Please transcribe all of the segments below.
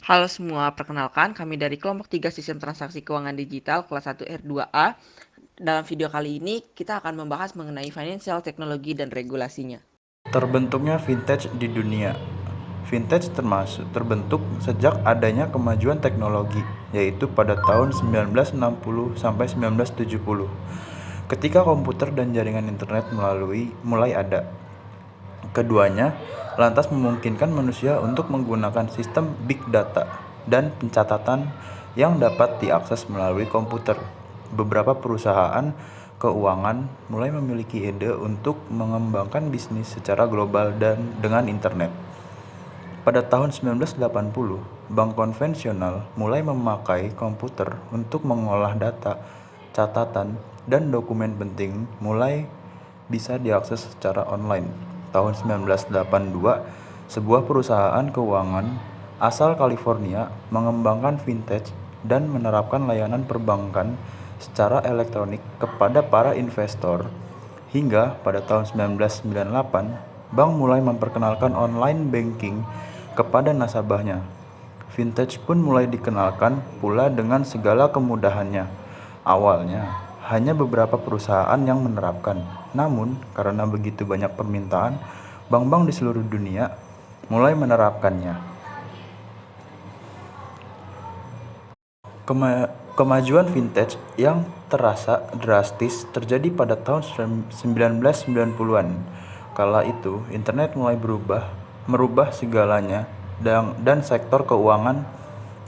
Halo semua, perkenalkan kami dari kelompok 3 Sistem Transaksi Keuangan Digital kelas 1 R2A. Dalam video kali ini kita akan membahas mengenai financial teknologi dan regulasinya. Terbentuknya vintage di dunia. Vintage terbentuk sejak adanya kemajuan teknologi, yaitu pada tahun 1960 sampai 1970. Ketika komputer dan jaringan internet mulai ada. Keduanya lantas memungkinkan manusia untuk menggunakan sistem big data dan pencatatan yang dapat diakses melalui komputer. Beberapa perusahaan keuangan mulai memiliki ide untuk mengembangkan bisnis secara global dan dengan internet. Pada tahun 1980, bank konvensional mulai memakai komputer untuk mengolah data, catatan, dan dokumen penting mulai bisa diakses secara online. Tahun 1982, sebuah perusahaan keuangan asal California mengembangkan vintage dan menerapkan layanan perbankan secara elektronik kepada para investor. Hingga pada tahun 1998, bank mulai memperkenalkan online banking kepada nasabahnya. Vintage pun mulai dikenalkan pula dengan segala kemudahannya. Awalnya, hanya beberapa perusahaan yang menerapkan. Namun, karena begitu banyak permintaan, bank-bank di seluruh dunia mulai menerapkannya. Kemajuan vintage yang terasa drastis terjadi pada tahun 1990-an. Kala itu, internet mulai merubah segalanya dan sektor keuangan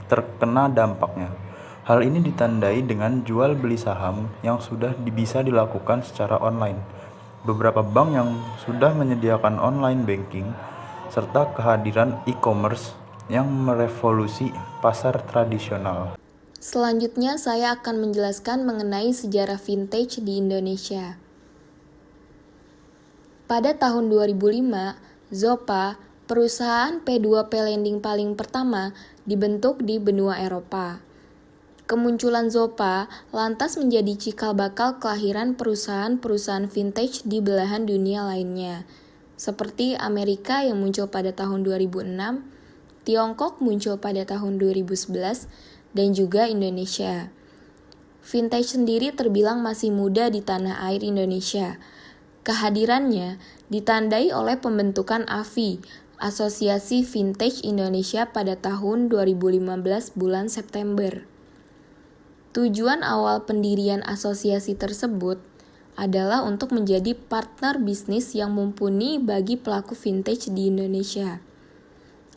terkena dampaknya. Hal ini ditandai dengan jual beli saham yang sudah bisa dilakukan secara online. Beberapa bank yang sudah menyediakan online banking serta kehadiran e-commerce yang merevolusi pasar tradisional. Selanjutnya, saya akan menjelaskan mengenai sejarah vintage di Indonesia. Pada tahun 2005, Zopa, perusahaan P2P lending paling pertama, dibentuk di benua Eropa. Kemunculan Zopa lantas menjadi cikal bakal kelahiran perusahaan-perusahaan vintage di belahan dunia lainnya, seperti Amerika yang muncul pada tahun 2006, Tiongkok muncul pada tahun 2011, dan juga Indonesia. Vintage sendiri terbilang masih muda di tanah air Indonesia. Kehadirannya ditandai oleh pembentukan AVI, Asosiasi Vintage Indonesia pada tahun 2015 bulan September. Tujuan awal pendirian asosiasi tersebut adalah untuk menjadi partner bisnis yang mumpuni bagi pelaku vintage di Indonesia,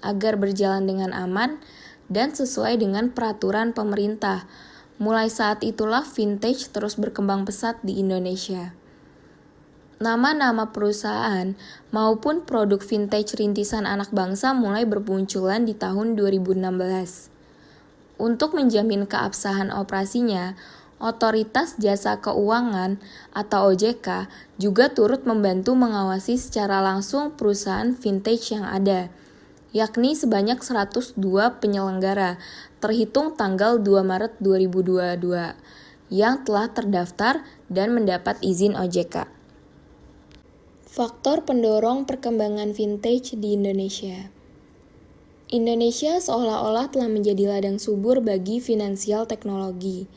agar berjalan dengan aman dan sesuai dengan peraturan pemerintah. Mulai saat itulah vintage terus berkembang pesat di Indonesia. Nama-nama perusahaan maupun produk vintage rintisan anak bangsa mulai bermunculan di tahun 2016. Untuk menjamin keabsahan operasinya, Otoritas Jasa Keuangan atau OJK juga turut membantu mengawasi secara langsung perusahaan vintage yang ada, yakni sebanyak 102 penyelenggara, terhitung tanggal 2 Maret 2022, yang telah terdaftar dan mendapat izin OJK. Faktor pendorong perkembangan vintage di Indonesia. Indonesia seolah-olah telah menjadi ladang subur bagi finansial teknologi,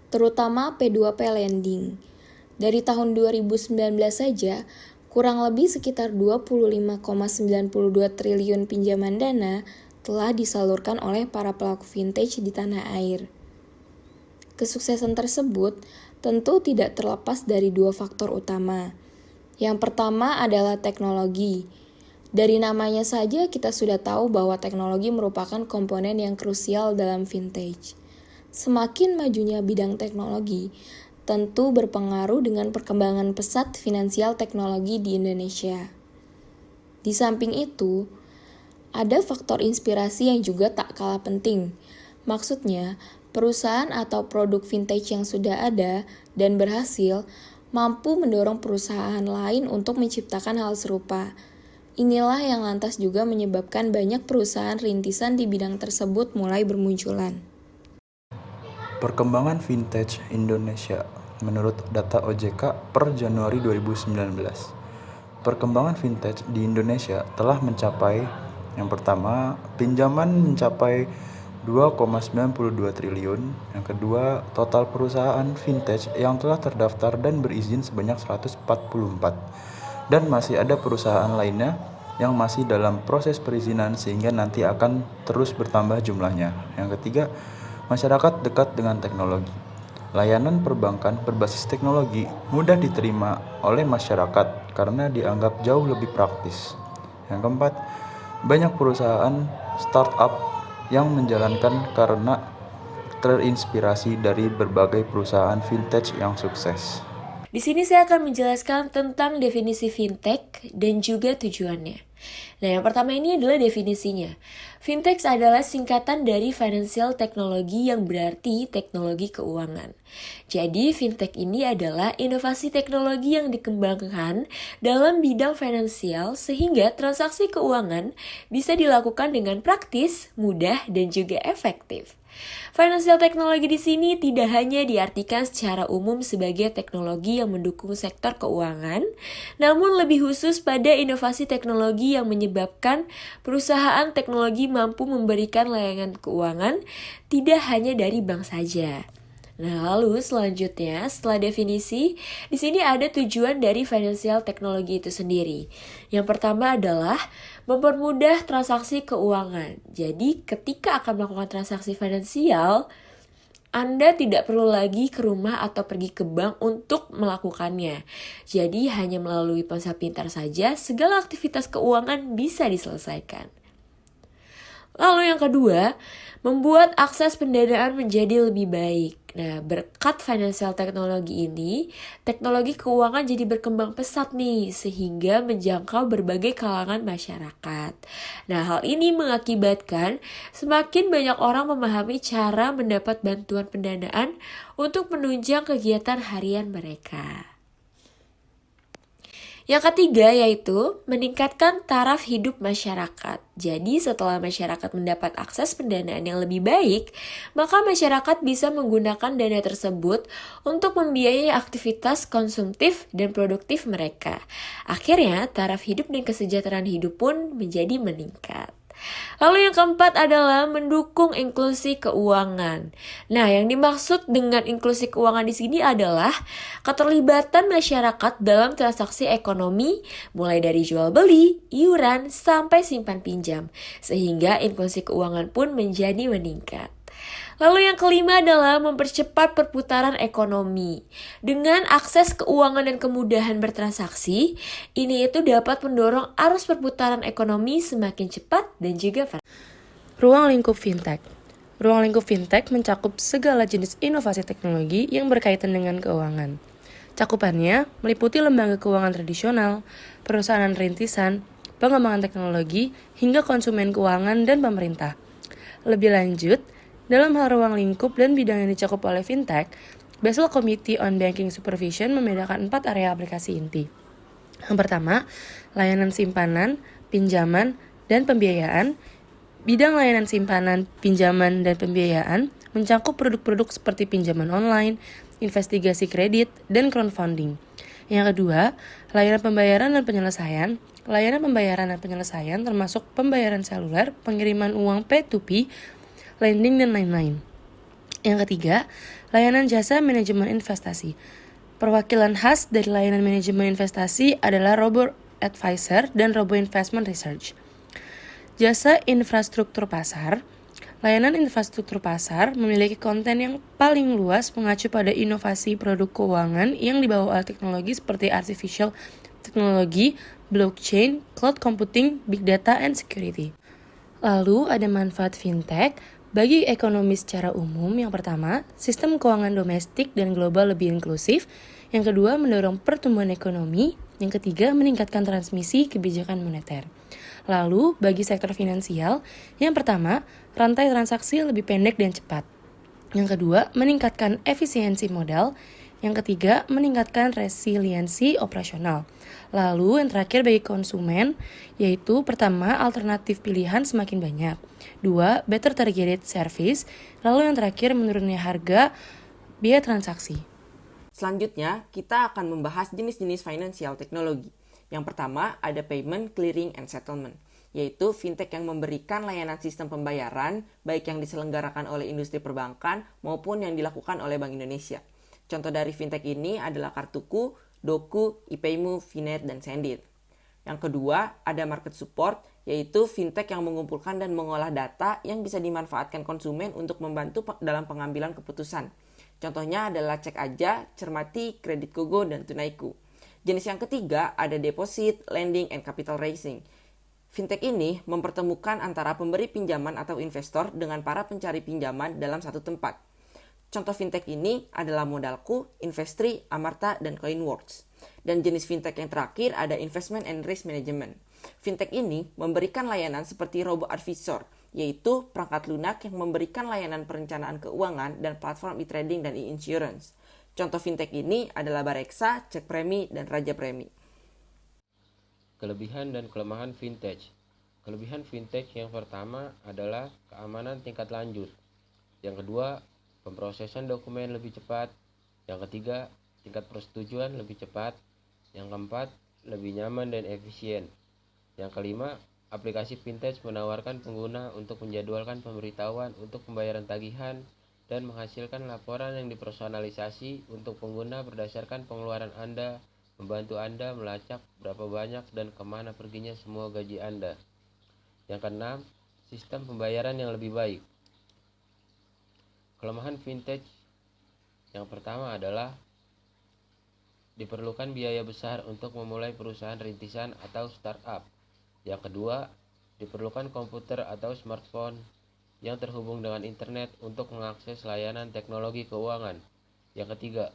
terutama P2P lending. Dari tahun 2019 saja, kurang lebih sekitar 25,92 triliun pinjaman dana telah disalurkan oleh para pelaku vintage di tanah air. Kesuksesan tersebut tentu tidak terlepas dari dua faktor utama. Yang pertama adalah teknologi. Dari namanya saja kita sudah tahu bahwa teknologi merupakan komponen yang krusial dalam vintage. Semakin majunya bidang teknologi, tentu berpengaruh dengan perkembangan pesat finansial teknologi di Indonesia. Di samping itu, ada faktor inspirasi yang juga tak kalah penting. Maksudnya, perusahaan atau produk vintage yang sudah ada dan berhasil mampu mendorong perusahaan lain untuk menciptakan hal serupa. Inilah yang lantas juga menyebabkan banyak perusahaan rintisan di bidang tersebut mulai bermunculan. Perkembangan vintage Indonesia menurut data OJK per Januari 2019. Perkembangan vintage di Indonesia telah mencapai Yang pertama, pinjaman mencapai 2,92 triliun. Yang kedua, total perusahaan fintech yang telah terdaftar dan berizin sebanyak 144. Dan masih ada perusahaan lainnya yang masih dalam proses perizinan sehingga nanti akan terus bertambah jumlahnya. Yang ketiga, masyarakat dekat dengan teknologi. Layanan perbankan berbasis teknologi mudah diterima oleh masyarakat karena dianggap jauh lebih praktis. Yang keempat, banyak perusahaan startup yang menjalankan karena terinspirasi dari berbagai perusahaan fintech yang sukses. Di sini saya akan menjelaskan tentang definisi fintech dan juga tujuannya. Nah, yang pertama ini adalah definisinya. Fintech adalah singkatan dari financial technology yang berarti teknologi keuangan. Jadi, fintech ini adalah inovasi teknologi yang dikembangkan dalam bidang finansial sehingga transaksi keuangan bisa dilakukan dengan praktis, mudah, dan juga efektif. Financial technology di sini tidak hanya diartikan secara umum sebagai teknologi yang mendukung sektor keuangan, namun lebih khusus pada inovasi teknologi yang menyebabkan perusahaan teknologi mampu memberikan layanan keuangan tidak hanya dari bank saja. Nah, lalu selanjutnya setelah definisi, di sini ada tujuan dari financial technology itu sendiri. Yang pertama adalah mempermudah transaksi keuangan. Jadi, ketika akan melakukan transaksi finansial, Anda tidak perlu lagi ke rumah atau pergi ke bank untuk melakukannya. Jadi, hanya melalui ponsel pintar saja, segala aktivitas keuangan bisa diselesaikan. Lalu yang kedua, membuat akses pendanaan menjadi lebih baik. Nah, berkat financial technology ini, teknologi keuangan jadi berkembang pesat nih, sehingga menjangkau berbagai kalangan masyarakat. Nah, hal ini mengakibatkan semakin banyak orang memahami cara mendapat bantuan pendanaan untuk menunjang kegiatan harian mereka. Yang ketiga yaitu meningkatkan taraf hidup masyarakat. Jadi setelah masyarakat mendapat akses pendanaan yang lebih baik, maka masyarakat bisa menggunakan dana tersebut untuk membiayai aktivitas konsumtif dan produktif mereka. Akhirnya taraf hidup dan kesejahteraan hidup pun menjadi meningkat. Lalu yang keempat adalah mendukung inklusi keuangan. Nah, yang dimaksud dengan inklusi keuangan di sini adalah keterlibatan masyarakat dalam transaksi ekonomi, mulai dari jual beli, iuran, sampai simpan pinjam, sehingga inklusi keuangan pun menjadi meningkat. Lalu yang kelima adalah mempercepat perputaran ekonomi. Dengan akses keuangan dan kemudahan bertransaksi, ini itu dapat mendorong arus perputaran ekonomi semakin cepat dan juga Ruang lingkup fintech. Ruang lingkup fintech mencakup segala jenis inovasi teknologi yang berkaitan dengan keuangan. Cakupannya meliputi lembaga keuangan tradisional, perusahaan rintisan, pengembangan teknologi, hingga konsumen keuangan dan pemerintah. Lebih lanjut, dalam hal ruang lingkup dan bidang yang dicakup oleh fintech, Basel Committee on Banking Supervision membedakan 4 area aplikasi inti. Yang pertama, layanan simpanan, pinjaman, dan pembiayaan. Bidang layanan simpanan, pinjaman, dan pembiayaan mencakup produk-produk seperti pinjaman online, investigasi kredit, dan crowdfunding. Yang kedua, layanan pembayaran dan penyelesaian. Layanan pembayaran dan penyelesaian termasuk pembayaran seluler, pengiriman uang P2P, lending, dan lain-lain. Yang ketiga, layanan jasa manajemen investasi. Perwakilan khas dari layanan manajemen investasi adalah robo-advisor dan robo-investment research. Jasa infrastruktur pasar. Layanan infrastruktur pasar memiliki konten yang paling luas mengacu pada inovasi produk keuangan yang dibawa oleh teknologi seperti artificial technology, blockchain, cloud computing, big data, and security. Lalu ada manfaat fintech bagi ekonomi secara umum. Yang pertama, sistem keuangan domestik dan global lebih inklusif. Yang kedua, mendorong pertumbuhan ekonomi. Yang ketiga, meningkatkan transmisi kebijakan moneter. Lalu, bagi sektor finansial, yang pertama, rantai transaksi lebih pendek dan cepat. Yang kedua, meningkatkan efisiensi modal. Yang ketiga, meningkatkan resiliensi operasional. Lalu, yang terakhir bagi konsumen, yaitu pertama, alternatif pilihan semakin banyak. Dua, better targeted service. Lalu yang terakhir, menurunnya harga biaya transaksi. Selanjutnya, kita akan membahas jenis-jenis financial technology. Yang pertama, ada payment, clearing, and settlement. yaitu fintech yang memberikan layanan sistem pembayaran, baik yang diselenggarakan oleh industri perbankan maupun yang dilakukan oleh Bank Indonesia. Contoh dari fintech ini adalah Kartuku, Doku, iPayMu, Finet, dan Sendit. Yang kedua, ada market support, yaitu fintech yang mengumpulkan dan mengolah data yang bisa dimanfaatkan konsumen untuk membantu dalam pengambilan keputusan. Contohnya adalah Cek Aja, Cermati, Kredit Gogo, dan Tunaiku. Jenis yang ketiga ada deposit, lending, and capital raising. Fintech ini mempertemukan antara pemberi pinjaman atau investor dengan para pencari pinjaman dalam satu tempat. Contoh fintech ini adalah Modalku, Investri, Amarta, dan Coinworks. Dan jenis fintech yang terakhir ada Investment and Risk Management. Fintech ini memberikan layanan seperti robo-advisor, yaitu perangkat lunak yang memberikan layanan perencanaan keuangan dan platform e-trading dan e-insurance. Contoh fintech ini adalah Bareksa, Cek Premi, dan Raja Premi. Kelebihan dan kelemahan fintech. Kelebihan fintech yang pertama adalah keamanan tingkat lanjut. Yang kedua, pemrosesan dokumen lebih cepat. Yang ketiga, tingkat persetujuan lebih cepat. Yang keempat, lebih nyaman dan efisien. Yang kelima, aplikasi fintech menawarkan pengguna untuk menjadwalkan pemberitahuan untuk pembayaran tagihan dan menghasilkan laporan yang dipersonalisasi untuk pengguna berdasarkan pengeluaran Anda, membantu Anda melacak berapa banyak dan kemana perginya semua gaji Anda. Yang keenam, sistem pembayaran yang lebih baik. Kelemahan fintech yang pertama adalah diperlukan biaya besar untuk memulai perusahaan rintisan atau startup. Yang kedua, diperlukan komputer atau smartphone yang terhubung dengan internet untuk mengakses layanan teknologi keuangan. Yang ketiga,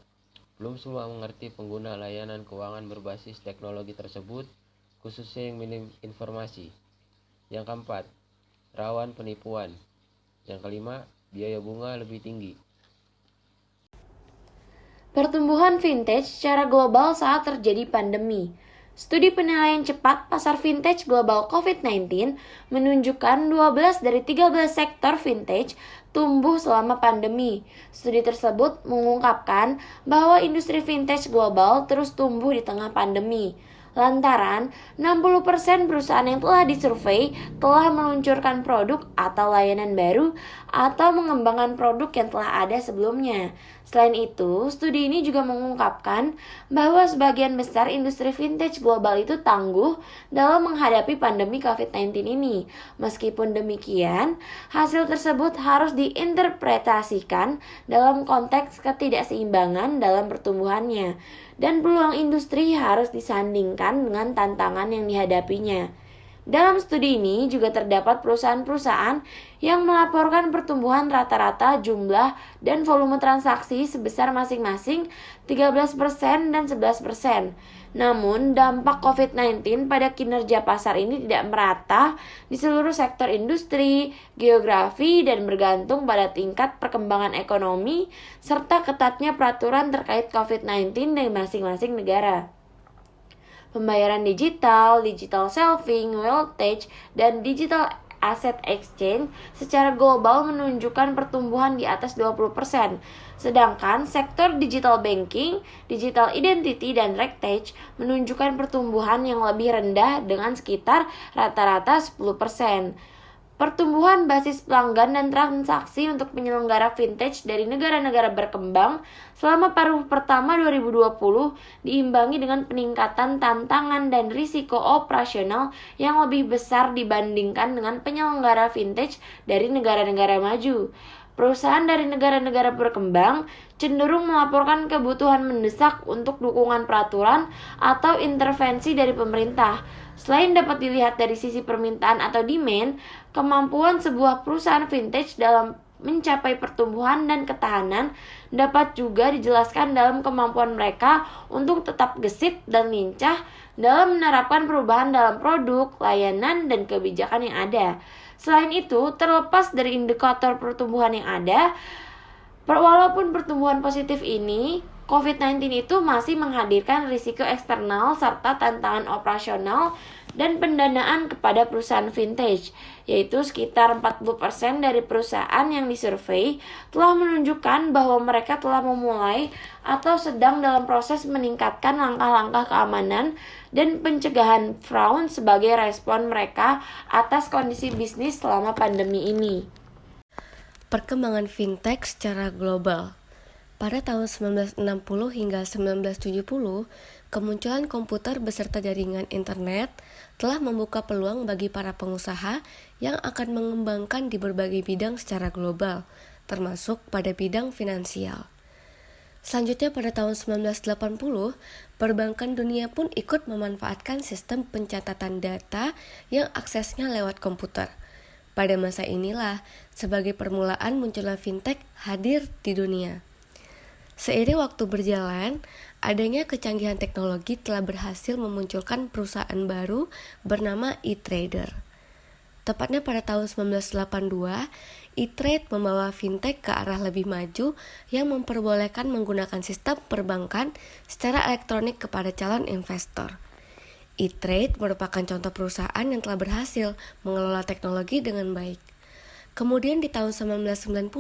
belum semua mengerti pengguna layanan keuangan berbasis teknologi tersebut, khususnya yang minim informasi. Yang keempat, rawan penipuan. Yang kelima, biaya bunga lebih tinggi. Pertumbuhan fintech secara global saat terjadi pandemi. Studi penilaian cepat pasar fintech global COVID-19 menunjukkan 12 dari 13 sektor fintech tumbuh selama pandemi. Studi tersebut mengungkapkan bahwa industri fintech global terus tumbuh di tengah pandemi. Lantaran 60% perusahaan yang telah disurvei telah meluncurkan produk atau layanan baru atau mengembangkan produk yang telah ada sebelumnya. Selain itu, studi ini juga mengungkapkan bahwa sebagian besar industri fintech global itu tangguh dalam menghadapi pandemi COVID-19 ini. Meskipun demikian, hasil tersebut harus diinterpretasikan dalam konteks ketidakseimbangan dalam pertumbuhannya, dan peluang industri harus disandingkan dengan tantangan yang dihadapinya. Dalam studi ini juga terdapat perusahaan-perusahaan yang melaporkan pertumbuhan rata-rata jumlah dan volume transaksi sebesar masing-masing 13% dan 11%. Namun, dampak COVID-19 pada kinerja pasar ini tidak merata di seluruh sektor industri, geografi, dan bergantung pada tingkat perkembangan ekonomi serta ketatnya peraturan terkait COVID-19 dari masing-masing negara. Pembayaran digital, digital shelving, wealth, dan digital asset exchange secara global menunjukkan pertumbuhan di atas 20%. Sedangkan sektor digital banking, digital identity, dan RegTech menunjukkan pertumbuhan yang lebih rendah dengan sekitar rata-rata 10%. Pertumbuhan basis pelanggan dan transaksi untuk penyelenggara fintech dari negara-negara berkembang selama paruh pertama 2020 diimbangi dengan peningkatan tantangan dan risiko operasional yang lebih besar dibandingkan dengan penyelenggara fintech dari negara-negara maju. Perusahaan dari negara-negara berkembang cenderung melaporkan kebutuhan mendesak untuk dukungan peraturan atau intervensi dari pemerintah. Selain dapat dilihat dari sisi permintaan atau demand, kemampuan sebuah perusahaan fintech dalam mencapai pertumbuhan dan ketahanan dapat juga dijelaskan dalam kemampuan mereka untuk tetap gesit dan lincah dalam menerapkan perubahan dalam produk, layanan, dan kebijakan yang ada. Selain itu, terlepas dari indikator pertumbuhan yang ada, walaupun pertumbuhan positif ini COVID-19 itu masih menghadirkan risiko eksternal serta tantangan operasional dan pendanaan kepada perusahaan vintage, yaitu sekitar 40% dari perusahaan yang disurvei telah menunjukkan bahwa mereka telah memulai atau sedang dalam proses meningkatkan langkah-langkah keamanan dan pencegahan fraud sebagai respon mereka atas kondisi bisnis selama pandemi ini. Perkembangan fintech secara global. Pada tahun 1960 hingga 1970, kemunculan komputer beserta jaringan internet telah membuka peluang bagi para pengusaha yang akan mengembangkan di berbagai bidang secara global, termasuk pada bidang finansial. Selanjutnya pada tahun 1980, perbankan dunia pun ikut memanfaatkan sistem pencatatan data yang aksesnya lewat komputer. Pada masa inilah, sebagai permulaan munculnya fintech hadir di dunia. Seiring waktu berjalan, adanya kecanggihan teknologi telah berhasil memunculkan perusahaan baru bernama e-trader. Tepatnya pada tahun 1982, e-trade membawa fintech ke arah lebih maju yang memperbolehkan menggunakan sistem perbankan secara elektronik kepada calon investor. E-trade merupakan contoh perusahaan yang telah berhasil mengelola teknologi dengan baik. Kemudian di tahun 1990,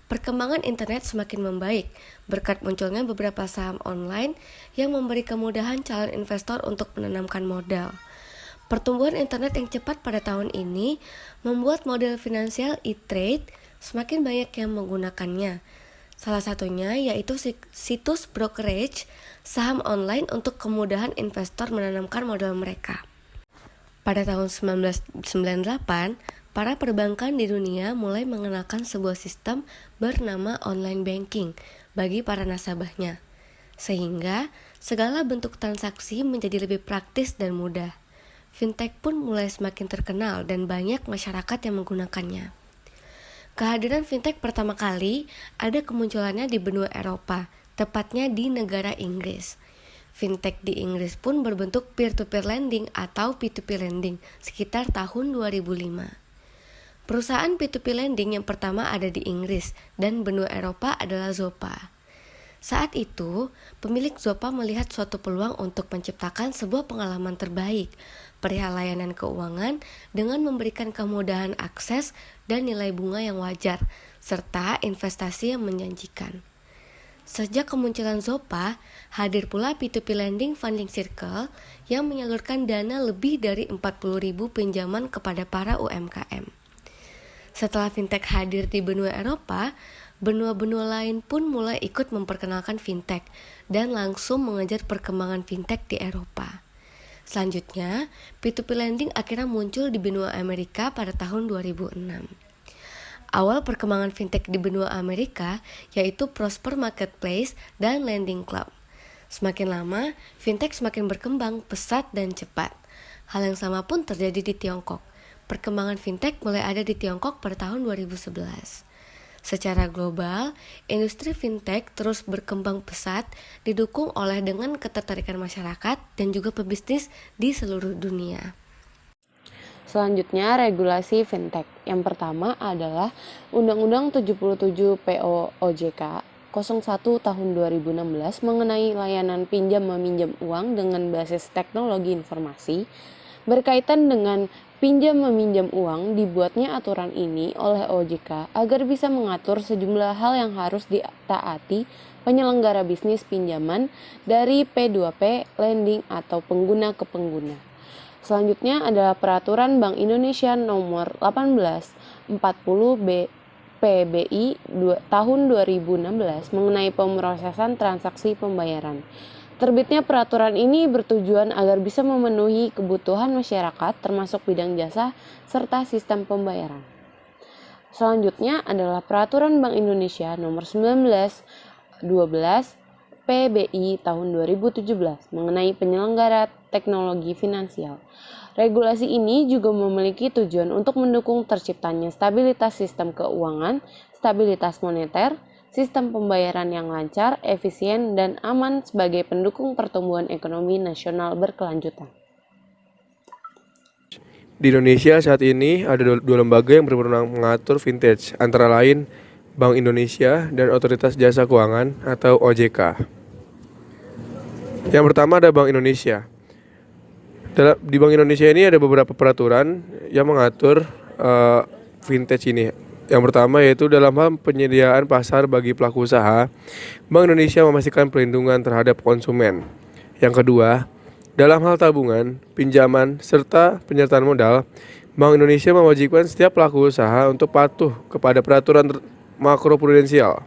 perkembangan internet semakin membaik berkat munculnya beberapa saham online yang memberi kemudahan calon investor untuk menanamkan modal. Pertumbuhan internet yang cepat pada tahun ini membuat model finansial e-trade semakin banyak yang menggunakannya. Salah satunya yaitu situs brokerage saham online untuk kemudahan investor menanamkan modal mereka. Pada tahun 1998, para perbankan di dunia mulai mengenalkan sebuah sistem bernama online banking bagi para nasabahnya, sehingga segala bentuk transaksi menjadi lebih praktis dan mudah. Fintech pun mulai semakin terkenal dan banyak masyarakat yang menggunakannya. Kehadiran fintech pertama kali ada kemunculannya di benua Eropa, tepatnya di negara Inggris. Fintech di Inggris pun berbentuk peer-to-peer lending atau P2P lending sekitar tahun 2005. Perusahaan P2P lending yang pertama ada di Inggris dan benua Eropa adalah Zopa. Saat itu, pemilik Zopa melihat suatu peluang untuk menciptakan sebuah pengalaman terbaik perihal layanan keuangan dengan memberikan kemudahan akses dan nilai bunga yang wajar, serta investasi yang menjanjikan. Sejak kemunculan Zopa, hadir pula P2P Lending Funding Circle yang menyalurkan dana lebih dari 40.000 pinjaman kepada para UMKM. Setelah fintech hadir di benua Eropa, benua-benua lain pun mulai ikut memperkenalkan fintech dan langsung mengejar perkembangan fintech di Eropa. Selanjutnya, P2P lending akhirnya muncul di benua Amerika pada tahun 2006. Awal perkembangan fintech di benua Amerika yaitu Prosper Marketplace dan Lending Club. Semakin lama, fintech semakin berkembang pesat dan cepat. Hal yang sama pun terjadi di Tiongkok. Perkembangan fintech mulai ada di Tiongkok pada tahun 2011. Secara global, industri fintech terus berkembang pesat, didukung oleh dengan ketertarikan masyarakat dan juga pebisnis di seluruh dunia. Selanjutnya, regulasi fintech. Yang pertama adalah Undang-Undang 77 POOJK 01 tahun 2016 mengenai layanan pinjam-meminjam uang dengan basis teknologi informasi. Berkaitan dengan pinjam-meminjam uang, dibuatnya aturan ini oleh OJK agar bisa mengatur sejumlah hal yang harus ditaati penyelenggara bisnis pinjaman dari P2P lending atau pengguna ke pengguna. Selanjutnya adalah Peraturan Bank Indonesia Nomor 1840 PBI tahun 2016 mengenai pemrosesan transaksi pembayaran. Terbitnya peraturan ini bertujuan agar bisa memenuhi kebutuhan masyarakat termasuk bidang jasa serta sistem pembayaran. Selanjutnya adalah Peraturan Bank Indonesia Nomor 1912 PBI tahun 2017 mengenai penyelenggara teknologi finansial. Regulasi ini juga memiliki tujuan untuk mendukung terciptanya stabilitas sistem keuangan, stabilitas moneter, sistem pembayaran yang lancar, efisien, dan aman sebagai pendukung pertumbuhan ekonomi nasional berkelanjutan. Di Indonesia saat ini ada dua lembaga yang berwenang mengatur vintage, antara lain Bank Indonesia, dan Otoritas Jasa Keuangan atau OJK. Yang pertama ada Bank Indonesia. Di Bank Indonesia ini ada beberapa peraturan yang mengatur fintech ini. Yang pertama yaitu dalam hal penyediaan pasar bagi pelaku usaha, Bank Indonesia memastikan perlindungan terhadap konsumen. Yang kedua, dalam hal tabungan, pinjaman, serta penyertaan modal, Bank Indonesia mewajibkan setiap pelaku usaha untuk patuh kepada peraturan makroprudensial.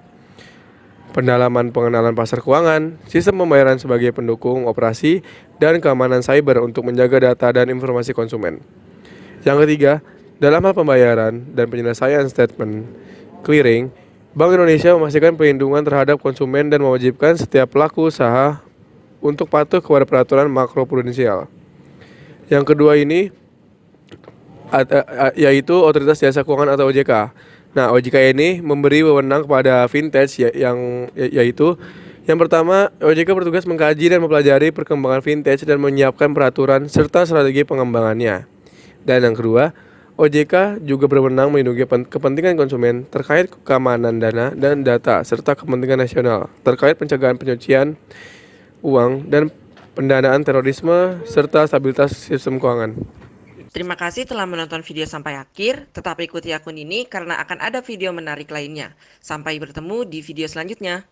Pendalaman pengenalan pasar keuangan, sistem pembayaran sebagai pendukung operasi, dan keamanan cyber untuk menjaga data dan informasi konsumen. Yang ketiga, dalam hal pembayaran dan penyelesaian statement clearing, Bank Indonesia memastikan perlindungan terhadap konsumen dan mewajibkan setiap pelaku usaha untuk patuh kepada peraturan makroprudensial. Yang kedua ini yaitu Otoritas Jasa Keuangan atau OJK. Nah, OJK ini memberi wewenang kepada fintech yaitu yang pertama, OJK bertugas mengkaji dan mempelajari perkembangan fintech dan menyiapkan peraturan serta strategi pengembangannya. Dan yang kedua, OJK juga berwenang melindungi kepentingan konsumen terkait keamanan dana dan data serta kepentingan nasional terkait pencegahan pencucian uang dan pendanaan terorisme serta stabilitas sistem keuangan. Terima kasih telah menonton video sampai akhir. Tetap ikuti akun ini karena akan ada video menarik lainnya. Sampai bertemu di video selanjutnya.